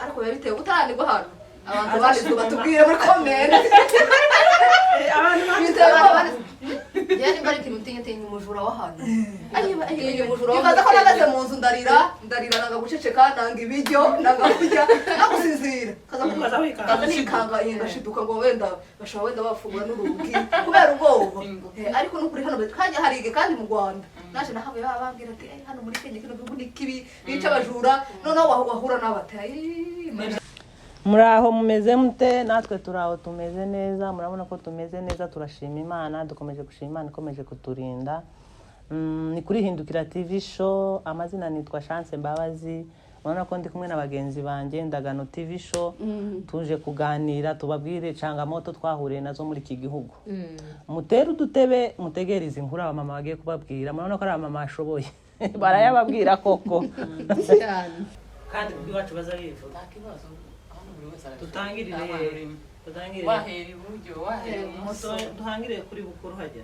ariko Biteye utaranirwa hano abantu banditse batubwire muri comment abantu yani bari kintu umujura wa hano ari umujura wa ko nagaze mu nzu ndarira nanga guceceka nanga ibiryo nanga kurya nagusinzira kaza wikanga nikanga ingashiduka ngo wenda bashobora bafungura n'urugi kubera ubwoba ariko n'ukuri hano kanya harige kandi mu Rwanda naje nahawe bababwira ati hano muri Kenya kino bihugu nikibi bica abajura noneho wahura n'abatayi muraho mumeze mute natwe turaho tumeze neza murabona ko tumeze neza turashima Imana dukomeje gushima Imana ikomeje kuturinda ni kuri Hindukira TV show amazina nitwa Chance Mbabazi murabona ko ndi kumwe na bagenzi banje Ndagano TV show tuje kuganira tubabwire changamoto twahuriye nazo muri iki gihugu mutera udutebe mutegereza inkuru abamama bagiye kubabwira murabona ko ari abamama ashoboye barayababwira koko kandi biwacu bazabivuga kibazo tutangirire wahera iburyo wahera ibumoso duhangire kuri bukuru hajya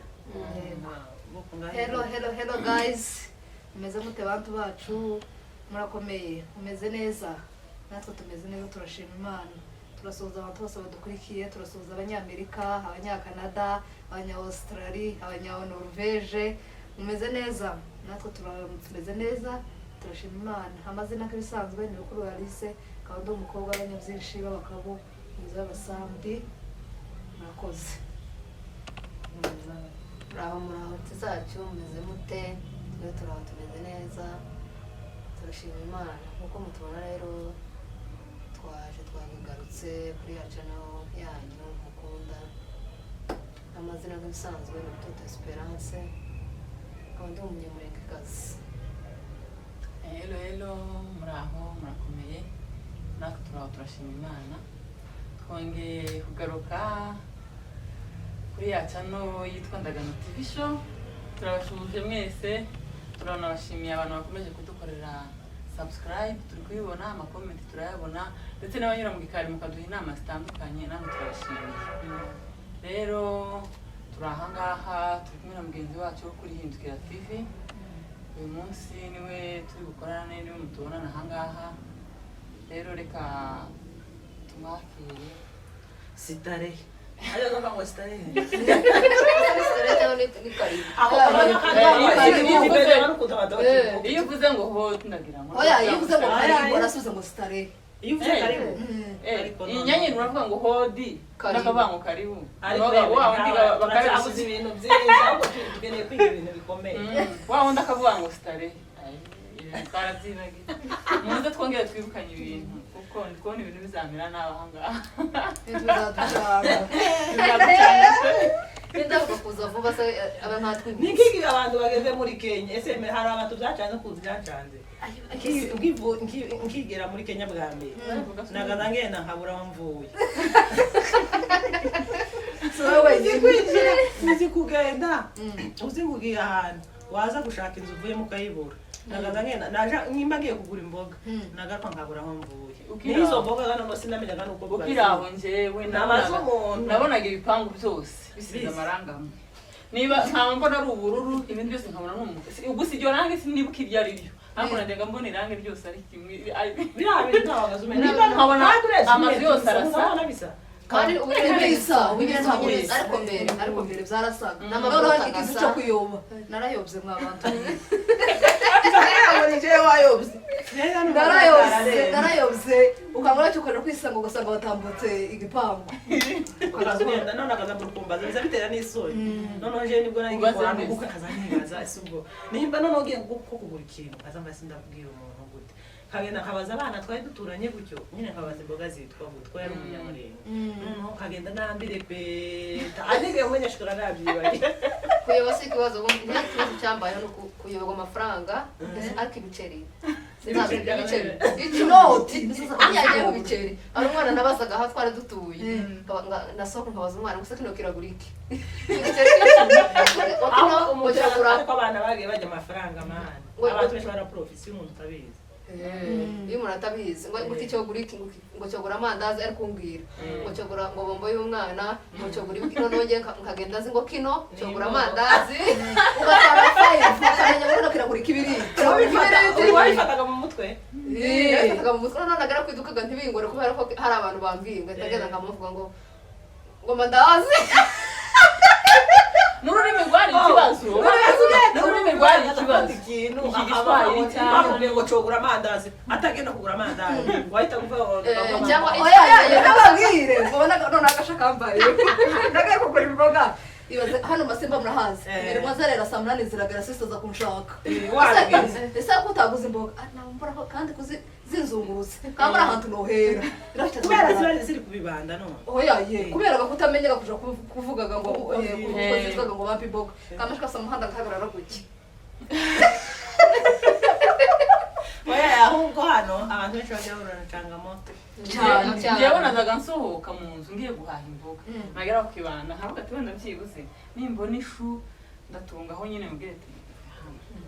hello guys mumeze mute bantu bacu murakomeye mumeze neza natwe tumeze neza turashima Imana turasuhuza abantu bose badukurikiye turasuhuza abanyamerika abanyakanada abanya-Australia abanya-Norvege mumeze neza natwe tumeze neza turashima Imana amazina k'ibisanzwe ni Bukuru Alice kandi umukobwa w'abanyabyinshi b'abakabo mwiza w'abasambi murakoze muraho tuzacu mumeze mute twe turaho tumeze neza turashima Imana nkuko mutubona rero twagarutse kuri ya channel yanyu mukunda amazina nk'ibisanzwe ni Toto Esperance kandi umunyamurengekazi hello muraho murakomeye natwe turaho turashima Imana twongeye kugaruka kuri ya channel yitwa Ndagano TV show turabashuje mwese turanabashimiye abantu bakomeje kudukorera subscribe turi kuyibona ama comment turayabona ndetse n'abanyura mu gikari mukaduha inama zitandukanye namwe turabashimiye rero turahangaha turi kumwe na mugenzi wacu wo kuri Hindukira TV uyu munsi niwe turi gukorana niwe mutubonana ahangaha rero reka tumwakire sitare ayo ngomba ngo sitare iyo uvuze ngo ho tunagira ngo oya iyo uvuze ngo karibu arasubiza ngo sitare iyo uvuze karibu inyanyi uravuga ngo hodi nakavuga ngo karibu wa wundi bakabisubiza ibintu byinshi ahubwo tugeneye kwiga ibintu bikomeye wa wundi akavuga ngo sitare twarabyibagiye muze twongere twibukanye ibintu kuko ndi kubona ibintu bizamera nabi ahangaha ndavuga kuza vuba se abantu nikiki abantu bageze muri Kenya ese hari abantu byacanze kuzi byacanze nkigera muri Kenya bwa mbere nagaza ngenda nkabura mvuye so wewe uzi kugenda uzi kugiye ahantu waza gushaka inzu uvuye mu kayibura nagaza ngenda naje nimba ngiye kugura imboga nagaruka nkabura mvuye nizo mboga gano no sinamenyaga nuko ukiraho njewe nabonaga ibipangu byose bisize amarangamo niba nkambona ari ubururu ibindi byose nkabona n'umusi ugusa iryo rangi sinibuka iryo ari ryo ariko najyaga mbona irangi ryose ari kimwe birabe ntabagazume niba nkabona amazu yose arasa kandi ubireza ariko mbere byarasaga n'amabara y'igiti cyo kuyoba narayobye mwabantu narayobye ukabona cyo kwenda kwisanga ugasanga batambutse igipangu ukazagenda none akazambura ukumbaza biza bitera n'isoni none je nibwo nari ngikora kuko kazanibaza isubwo nimba none ugiye kugura ikintu azamba sindabwira umuntu gute kagenda kabaza abana twari duturanye gutyo nyine kabaza imboga zitwa gutwa yari umunyamurenge none kagenda nambire pe anige mwenye shikora nabyibaye kuyoba si kibazo ikibazo cyambaye no kuyoba amafaranga ariko ibiceri inoti yagiye mu biceri ari umwana nabasaga aho twari dutuye nasoko nkabaza umwana gusa kino kiragura iki ko abana bagiye bajya amafaranga mana abantu benshi bara profession umuntu tabizi iyo umuntu atabizi ngo cyogura iki ngo cyogura amandazi ari kumbwira ngo cyogura ngo bombo y'umwana ngo cyogura iki none ngiye nkagenda azi ngo kino cyogura amandazi ugatara fayi ukamenya ngo kiragura ikibiri wabifataga mu mutwe yafataga mu mutwe none agera kwidukaga ntibingore kubera ko hari abantu bambwiye ngo atagenda nkamuvuga ngo mandazi n'ururimi rwari ikibazo n'ururimi rwari ikibazo ikintu abaye cyangwa ngo cogura amandazi atagenda kugura amandazi wahita kuvuga cyangwa oya nababwire mubona none agashakambaye ndagaye kugura imboga ibaze hano masimba murahazi mirimo zarera saa munani ziragera sistoza kunshaka ese ko utaguze imboga nambura kandi zinzungurutse kambura ahantu nohera kubera zibari ziri kubibanda none oya kubera ko utamenyaga kuja kuvugaga ngo kuvugaga ngo bampa imboga kamashika saa muhanda ngahagarara guki oya ahubwo hano abantu benshi bajya bahurana changamoto njyewe nazaga nsohoka mu nzu ngiye guhaha imboga nagera ku kibanda nkavuga ati wenda byibuze nimbona ishu ndatungaho nyine mubwire ati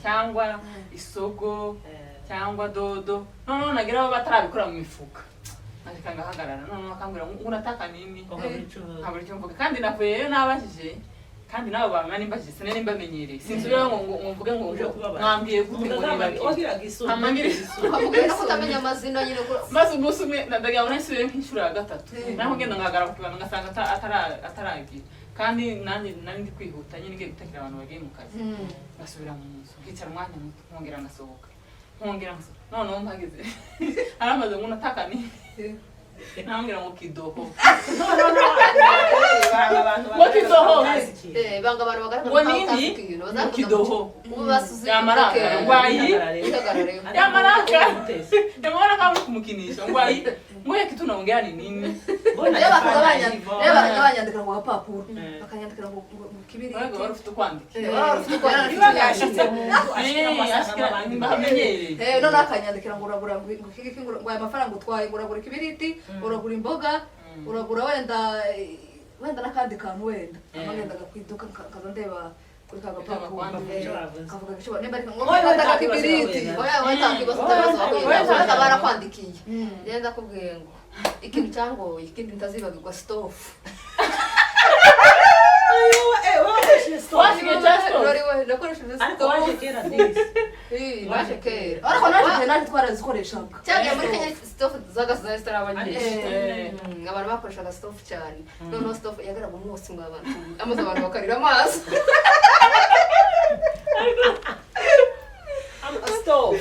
cyangwa isogo cyangwa dodo none nageraho batarabikora mu mifuka nandika ngahagarara none bakambwira ngo unataka nini nkabura icyo mvuga kandi navuyeyo nabajije kandi nabo bamwe nimbajije sinari mbamenyereye sinsubira ngo mvuge ngo mwambwiye gute ngo nibabi hamangire ukamubwira ko utamenya amazina nyine maze umunsi umwe ndagira ngo nasubiye nk'inshuro ya gatatu naho ngenda ngahagarara ku kibanda ngasanga ataragira kandi nanjye nari ndi kwihuta nyine ngiye gutakira abantu bagiye mu kazi ngasubira mu nzu nkicara umwanya muto nkongera ngasohoka noneho mpageze aramaze ngo unataka nini nambwira ngo kidoho ngo kidoho banga abantu bagaragara ngo nini ngo kidoho yamaraka ngwayi yamaraka ndabona kama kumukinisha ngwayi ngoye kitu naongea ni nini reba bakanyandikira ngo gapapuro bakanyandikira ngo kibiri wego barufite kwandika none akanyandikira ngo uragura ngo kiki ngo aya mafaranga utwaye uragura kibiriti uragura imboga uragura wenda nakandi kantu wenda amagenda gakwiduka kaza ndeba kuri kagapapuro kavuga gishobora nimba ariko ngo wenda kibiriti oya wenda barakwandikiye ngenda kubwiye ngo ikintu cyangoye ikindi ntazibagirwa stove ariko naje twarazikoreshaga cyangwa muri Kenya stove zagasize zitarabanyinshi abantu bakoreshaga stove cyane noneho stove yagaraga umunsi ngo amaze abantu bakarira amazi stove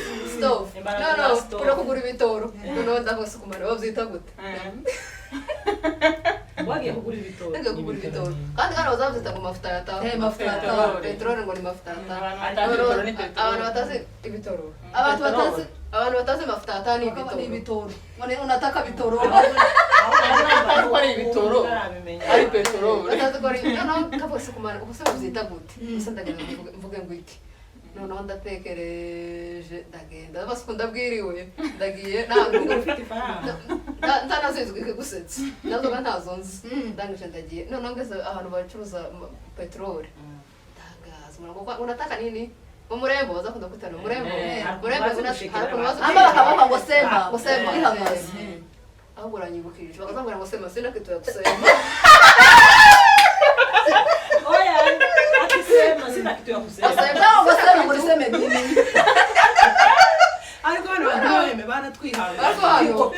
urakugura ibitoro noneho ndahose kumara babyita gute wagiye kugura ibitoro kandi hano bazabyita ngo mafuta yataha peteroli ngo ni mafuta yataha abantu batazi ibitoro abantu batazi mafuta yataha ni ibitoro unataka bitoro ari ibitoro ari peteroli batazi ko ari noneho kabose kumara ubuse babyita gute gusa ndagenda mvuge ngo iki noneho ndatekereje ndagenda basuko ndabwiriwe ndagiye ntabwo ufite ifaranga ntanazizwe gusetsa nazo ntazo nzi ndangije ndagiye noneho ngeze ahantu bacuruza peteroli ndagaza ngo unataka nini umurembo bazakunda kwitana umurembo bakavuga ngo sema ihagaze ahubwo uranyibukije bakazambwira ngo sema sinakituye gusema oya akisema sina kitu ya kusema basema ngo niseme nini ariko hano abantu baratwihanga ariko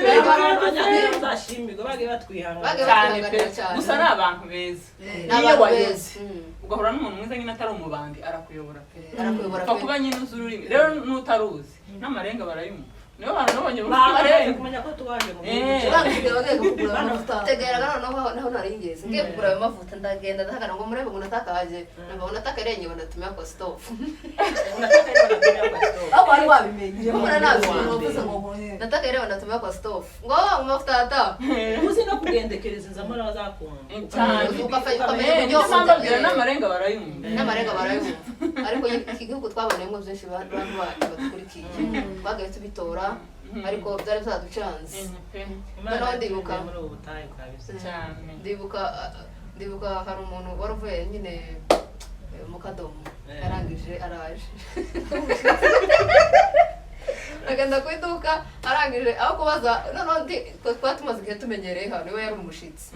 bazashimirwa bagiye batwihanga cyane gusa ni abantu beza niyo wayeze ugahura n'umuntu mwiza nyine atari umubandi arakuyobora kuba nyine uzi ururimi rero n'utaruzi n'amarenga barayumva niyo bantu nabonye bamarenga kumenya ko tuwaje mu tegeraga naho naringeze ngiye kugura ayo mavuta ndagenda ndahagana ngo murebe ngo natakaje namba unataka renye banatumya kwa stove abo ari wabimenye mbona nazo bavuze ngo nataka rero banatumya kwa stove ngo mavuta ata uzi no kugendekereza inzamara bazakunda cyane ukafanya ibyo sambagira n'amarenga barayumva ariko igihugu twaboneyemo byinshi bantu batukurikiye bagaye tubitora ariko byari byaducanze noneho ndibuka hari umuntu wari uvuye nyine mu kadomo yarangije araje agenda ku iduka arangije aho kubaza noneho twari tumaze igihe tumenyereye hano niwe yari umushitsi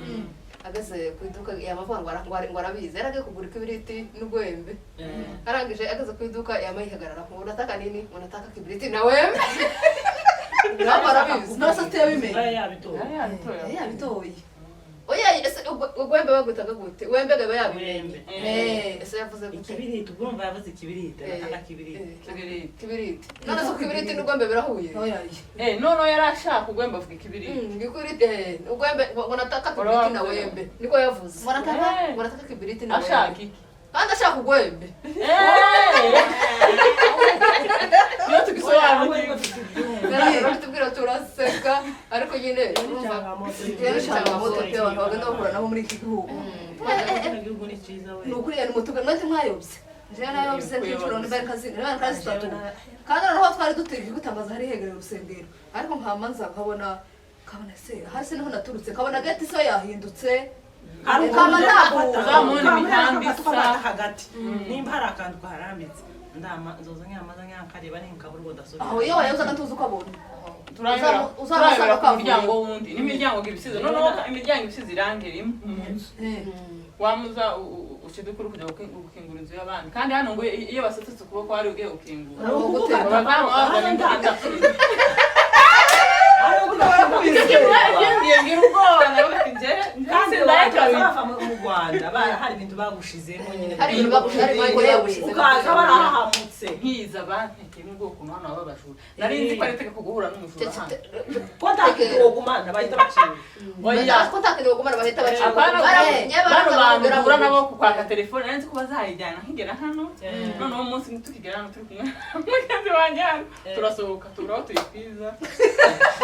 ageze ku iduka yamavuga ngo arabizi yaragiye kugura ikibiriti n'ugwembe arangije ageze ku iduka yamayihagarara ngo unataka nini unataka kibiriti na wembe nabo barabizi nose atabimenye yabitoye oya ese ugwembe bagutaga gute wembe gaba yabimenye ese yavuze gute ikibiriti ubwumva yavuze ikibiriti nataka kibiriti kibiriti none so kibiriti n'ugwembe birahuye oya nono yarashaka ugwembe avuga ikibiriti ngikubiriti ugwembe ngo nataka kibiriti na wembe niko yavuze ngo nataka kibiriti na wembe ashaka iki kandi ashaka ugwembe iyo tugisobanuye tubwira turaseka ariko nyine changamoto pe abantu bagenda bahura nabo muri iki gihugu igihugu ni cyiza we ni ukuri ni mutuga mwese mwayobye jewe nayobye n'inshuro n'imbarika zitatu kandi noneho twari dutegereje gutangaza hari hegereye urusengero ariko nkamanza nkabona se hasi niho naturutse nkabona gati so yahindutse kama hagati nimba hari akantu kaharambitse ndama zoza nyamaza nyakareba ninkabura udasubira aho iyo wayozaga tuzi uko abona turayobera ku muryango wundi n'imiryango ibisize noneho imiryango ibisize irange rimwe wamuza ushidukuru kujya gukingura inzu y'abandi kandi hano ngo iyo basatutse ukuboko hari ugiye gukingura mu Rwanda hari ibintu bagushizemo nyine hari ibintu bagushizemo ukaza barahamutse nkiza banteke n'ubwoko hano babashura nari nzi ko ari itegeko guhura n'umujura hano ko ntakiwo gumana bahita bacira ko ntakiwo gumana bahita bacira bano bandura nabo kwaka telefone nari nzi ko bazayijyana nkigera hano noneho umunsi tukigera hano turi kumwe mugenzi wanjye hano turasohoka turaho tuyikwiza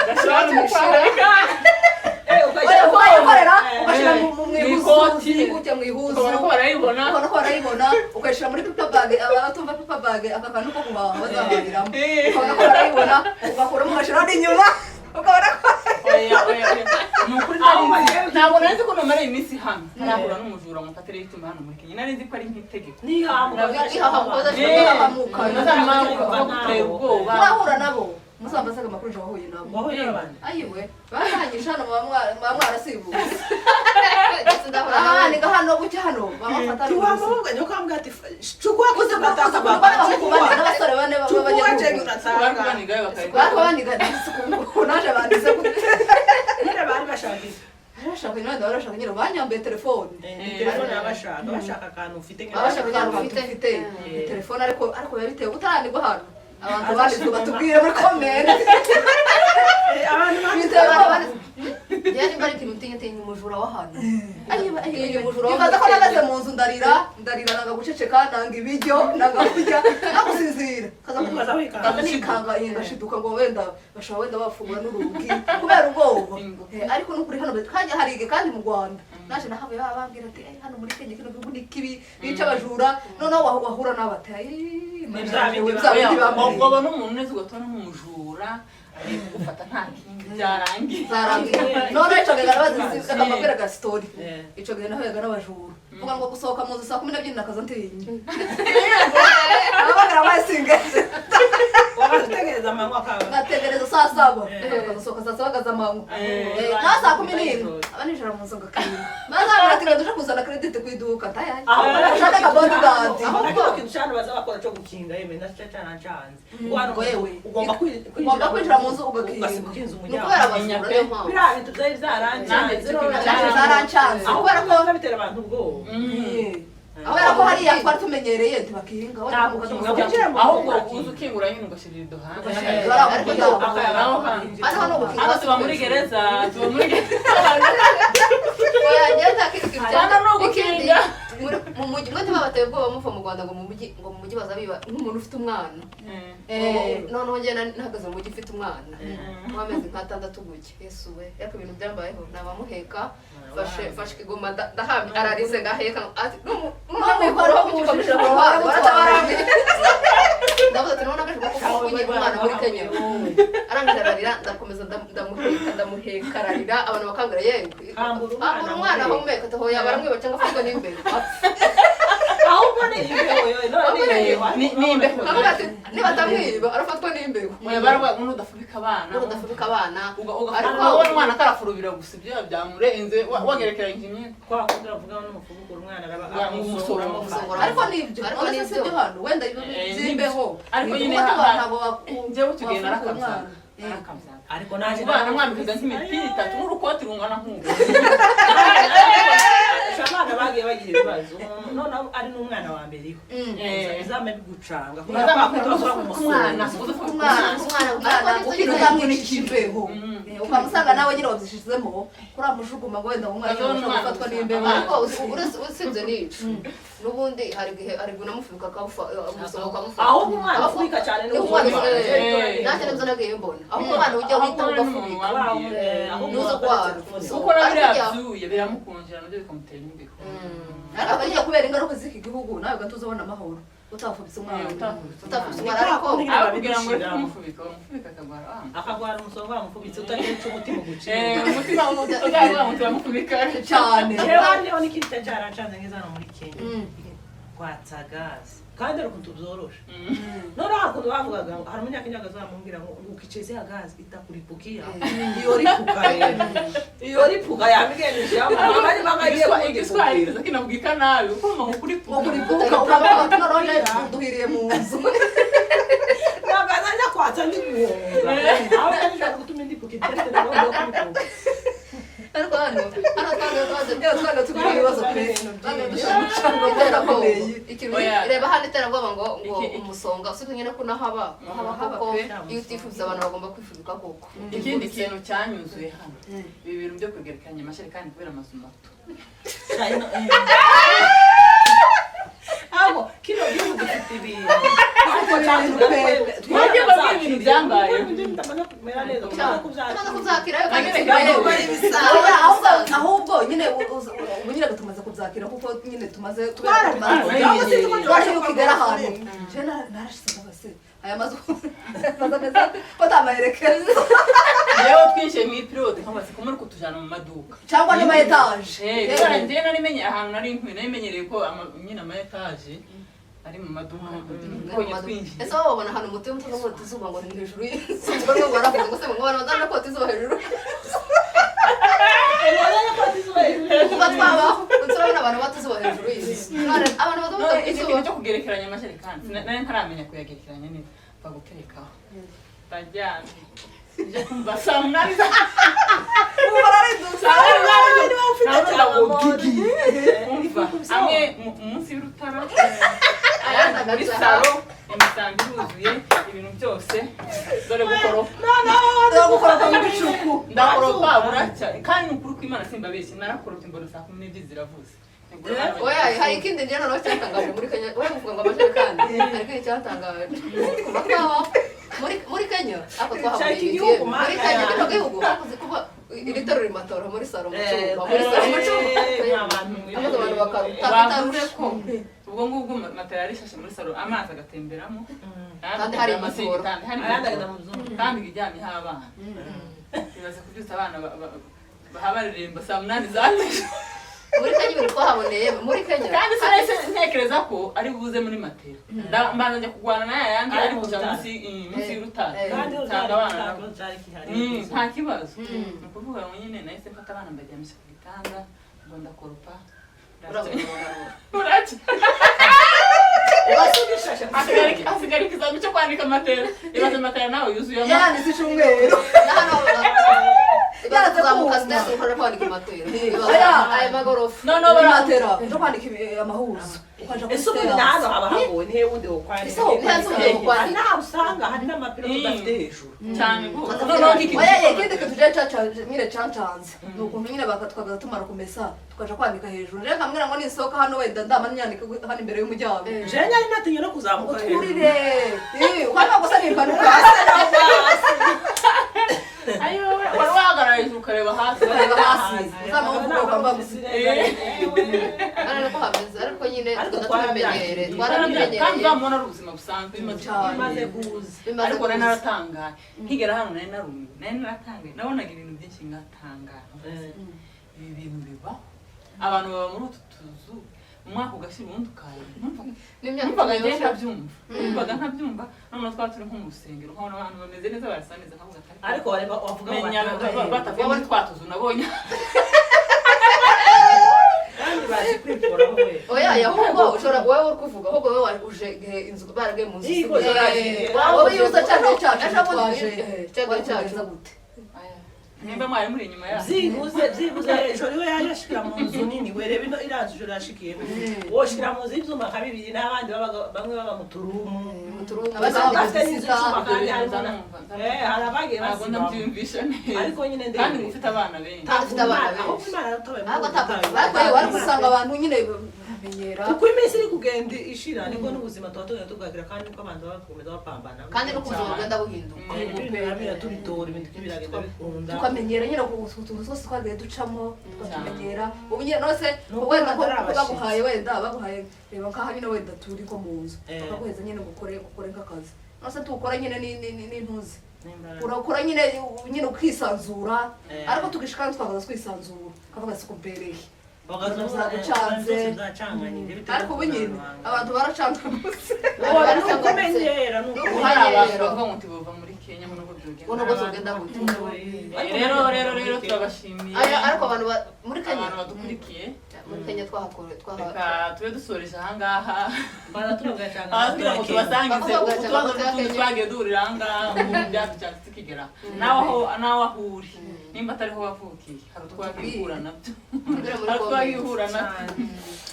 gashobora n'umufarika ukorera ugashyira mu mwihuzu ukabona ko barayibona ukayishyira muri paper bag abatumva paper bag aka kantu ko guhaha bazahahiramo ukabona ko barayibona ugakuramo ugashyiraho n'inyuma ukabona ko ntabwo nari nzi ko nomara iminsi hano nahura n'umujura ngo mfatire y'ituma hano muri Kenya nari nzi ko ari nk'itegeko murahura nabo musambazaga amakuru nje wahuye nabo wahuye n'abandi ayiwe barangije hano baba mwarasibutse ni hano gucya hano bamafata tiwamubwa nyo kwambwa ati chukua kuze bataka kubana n'abasore bane banigayo bakabaniga naje bandize nyine bari bashakira barashaka nyine barashaka nyine banyambaye telefone telefone bashaka akantu ufite abashaka akantu ufite telefone ariko yabitewe utaranirwa hano abantu bandizwe batubwire muri comment yani bari kimutinye umujura wa hano ibaza ko nagaze mu nzu ndarira nanga guceceka nanga ibiryo nanga kurya nagusinzira kaza kubaza wikanga nikanga ingashiduka ngo wenda bashobora wenda bafungura n'urugi kubera ubwoba ariko n'ukuri hano kandi harige kandi mu Rwanda naje nahawe babambwira ati hano muri Kenya kino gihugu ni kibi bica abajura noneho wahura n'abatayi ubwo n'umuntu neza ugatona nk'umujura ufata nta kingi byarangiye none ico gihe barabazi akamabwira ga story ico gihe naho yaga n'abajura vuga ngo gusohoka mu nzu saa 12 nakaza ntinye abagara basingaje wagategereza amanywa kawe ngategereza saa 7 gusohoka saa 7 gaza amanywa na saa 11 abanijara mu nzu ngakina maze abaratira duje kuzana credit kwiduka tayari ashaka ka bodyguard ahubwo kinshana bazabakora cyo gukinga yeme ndacana chanze wewe ugomba kwinjira mu nzu ugakinga ugakinza nuko umuryango barabajura niyo mpamvu bira bintu byari zarancanze zarancanze kubera ko bitera abantu ubwoba kubera ko hariya twari tumenyereye ntibakinga ahubwo uzi ukingura nyine ugashyirira iduhanga hano tuba muri gereza ikindi mu mujyi mwe ntibabateye ubwoba muva mu Rwanda ngo mu mujyi baza biba nk'umuntu ufite umwana noneho njye nahagaze mu mujyi ufite umwana w'amezi nk'atandatu gutya yesu we ariko ibintu byambayeho nabamuheka fashe ikigoma ndahamye ararize ngaheka ati n'umwikoro wo kugikomesha ku ruhande baratabaramye ndavuze ati none agaje kuko kugira umwana muri Kenya arangije ararira ndakomeza ndamuheka ararira abantu bakangura yewe umwana ahumeka taho yabaramwiba cyangwa afashwe n'imbere ahubwo ni imbeho ni imbeho niba atamwiba arafatwa n'imbeho barwa n'udafubika abana ariko wowe umwana karafurubira gusa ibyo byamurenze wagerekeranye imyenda kwa kundi bavuga n'umufubuko umwana umusoro ariko nibyo hano wenda zimbeho ariko nyine njyewe tugenda n'akabyana ariko naje abana mwambikaga nk'imipira itatu n'urukoti rungana nk'uko abana bagiye bagira ibibazo none ari n'umwana wa mbere iho bizame bigucanga umwana ukamwinikije imbeho ukamusanga nawe nyine wabyishizemo kuri amujuguma ngo wenda umwana ashobora gufatwa n'imbeho ariko usibye n'ico n'ubundi hari igihe ari gunamufuka akamusoma ukamufata ahubwo umwana afurika cyane n'umwana nanjye nibyo nagiye mbona ahubwo umwana ujya wita ugafurika nuza kwara kuko nabiriya byuye biramukonjera nabyo bikamutera imbeho ariko ajya kubera ingaruka z'iki gihugu nawe gatuzabona amahoro utafubise umwana ariko kugira ngo uri kumufubika akagwara umusonga wamufubitse utageretse umutima uguciye umutima wamufubika cyane yewe n'ikindi cyaracanze nk'izana muri Kenya kwatsa gazi kandi ari ukuntu byoroshe none hakundi bavugaga hari umunyakenya azamubwira ngo ukicheze gazi itakuripukia iyo ripuka yamigeneje abana bagagiye igiswahili zakinabwika nabi uko ngo kuripuka ukaba none duhiriye mu nzu nagazanya kwatsa n'ibihunga aho kandi gutuma indipuka itete ngo kuripuka ariko hano twaga tugira ibibazo pe reba hano iterabwoba ngo umusonga usibye nyine ko nahaba kuko iyo utifuza abantu bagomba kwifubika koko ikindi kintu cyanyuzuye hano ibi bintu byo kwegerekanya amasherikani kubera amazu mato abo kino gihugu gifite ibintu twajya babwira ibintu byambaye ahubwo nyine ubu nyine tumaze kubyakira kuko nyine tumaze kugera ahantu narashize bose aya mazu batamaherekeza yewe twinjiye mu ipirode nk'abasi ko muri kutujana mu maduka cyangwa n'ama etaje njye narimenye ahantu narimenyereye ko nyine ama etaje ari mu maduka ese wabona ahantu umutima utavuga ngo izuba ngo ni hejuru y'inzu ngo baravuga ngo se ngo abantu bazana ko izuba hejuru kuba twabaho turabona abantu batuzuba hejuru y'inzu abantu bazavuga izuba cyo kugerekeranya amasherikani nari ntaramenya kuyagerekeranya neza baguterekaho tajyana nje kumva samnariza amwe munsi y'urutara ayandi muri salo imisambi yuzuye ibintu byose dore gukoropa mu bicuku ndakoropa buracya kandi ukuri kw'Imana simbabeshye narakoropa imbona saa 12 ziravuze oya hari ikindi njye noneho cyatangaje muri Kenya we muvuga ngo amajerekani hari ikindi cyatangaje kuva kwaho muri Kenya ako twahaburiye muri Kenya kino gihugu hakuze kuba iriterura imatora muri salo mu cyumba abantu bakaruta ko ubwo ngubwo matera yarishashe muri salo amazi agatemberamo kandi hari amasoro kandi ijyanye abana bibaze kubyutsa abana bahabaremba saa 8 z'ijoro muri Kenya ibintu twahaboneye muri Kenya kandi sinahise ntekereza ko ari buze muri matera mbanza njya kurwana nayo yandi ari kuja munsi y'urutara cyangwa abana nta kibazo ni ukuvuga ngo nyine nahise mfata abana mbajyamisha ku gitanda ngo ndakoropa uracya hasigara ikizami cyo kwandika matera ibaze matera nawe yuzuye yanditse icumweru yaraza kuzamuka sitasi ukora kwandika matera aya magorofa matera cyo kwandika amahuzo ese ubu nazo haba hagoye nihe wundi wo kwandika naho usanga hari n'amapiro tudafite hejuru cyane ikindi kituje nyine cancanze ni ukuntu nyine bakatwagaza tumara kumesa tukaja kwandika hejuru rero kamwira ngo nisohoka hano wenda ndama nyandika hano imbere y'umuryango je nyari natinye no kuzamuka hejuru uturire kwanga gusa nimpanuka ayo warwagaraye ukareba hasi uzamuka kwamba ariko ko hameze ariko nyine twarabimenyereye kandi bamubona ari ubuzima busanzwe bimaze kuza ariko nari naratangaye nkigera hano nari naratangaye nabonaga ibintu byinshi ngatangara ibi bintu bibaho abantu baba muri utu tuzu umwaka ugashira ubundi numvaga ntabyumva none twaba turi nko mu rusengero nkabona abantu bameze neza barasa neza nkavuga ariko wavuga ngo batavuye muri twa tuzu nabonye kandi bazi kwikuraho we oya aya ahubwo ushobora wowe uri kuvuga ahubwo wowe uje inzu barage mu nzu wowe yuza cyane cyacu twaje cyangwa cyacu gute nimba mwari muri inyuma yaho byibuze ejo niwe yaje ashikira mu nzu nini wereba ino irazi ijoro yashikiye woshikira mu nzu y'ibyuma nka bibiri n'abandi bamwe baba mu turumu bafite n'inzu y'icyuma kandi harabagiye ndabyumvisha neza ariko nyine ndende kandi mufite abana benshi afite abana benshi ariko wari gusanga abantu nyine bamenyera kuko iminsi iri kugenda ishira niko n'ubuzima tuba tugenda tugagira kandi niko abantu baba bakomeza bapambana kandi no kubuzima bugenda buhinduka tubitora ibintu biragenda bikunda tukamenyera nyine utuntu twose twagiye ducamo tukamenyera ubu nyine nose wenda ko baguhaye wenda baguhaye reba nkaho nyine wenda turi ko mu nzu bakaguheza nyine gukore nk'akazi nose tukora nyine n'intuzi urakora nyine ukisanzura ariko tugishikana twakaza twisanzura kavuga siko mbereye bagacanze ariko ubu nyine abantu baracangamutse kumenyera hari abantu bavuga ngo tibova muri Kenya mu nubwo byogenda gute rero turabashimiye ariko abantu muri Kenya abantu badukurikiye muri Kenya reka tube dusoreje ahangaha baratubwira ngo tubasangize utubazo n'utundi twagiye duhurira ahangaha mu byatucyatse tukigera nawe aho uri nimba atariho wavukiye hari utwagiye uhura nabyo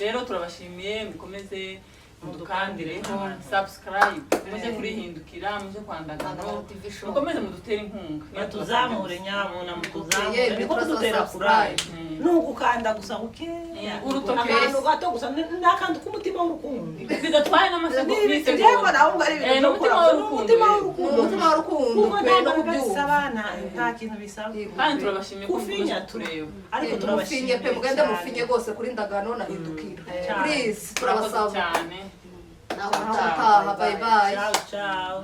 rero turabashimiye mukomeze mudukandireho subscribe muze kurihindukira muze kwandagano mukomeze mudutere inkunga tuzamure nyabona mutuzamure niko kudutera kuraye nugukanda gusa bukeya akantu gato gusa n'akantu k'umutima w'urukundo bidatwaye n'amasegonda byego nawe ubwo ari ibintu n'umutima w'urukundo no kubyumva nta kintu bisaba kandi turabashimiye ko kufinya tureba ariko turabashimiye pe mugende mufinye rwose kuri ndagano nahindukira please turabasaba cyane naho utaha bye bye ciao ciao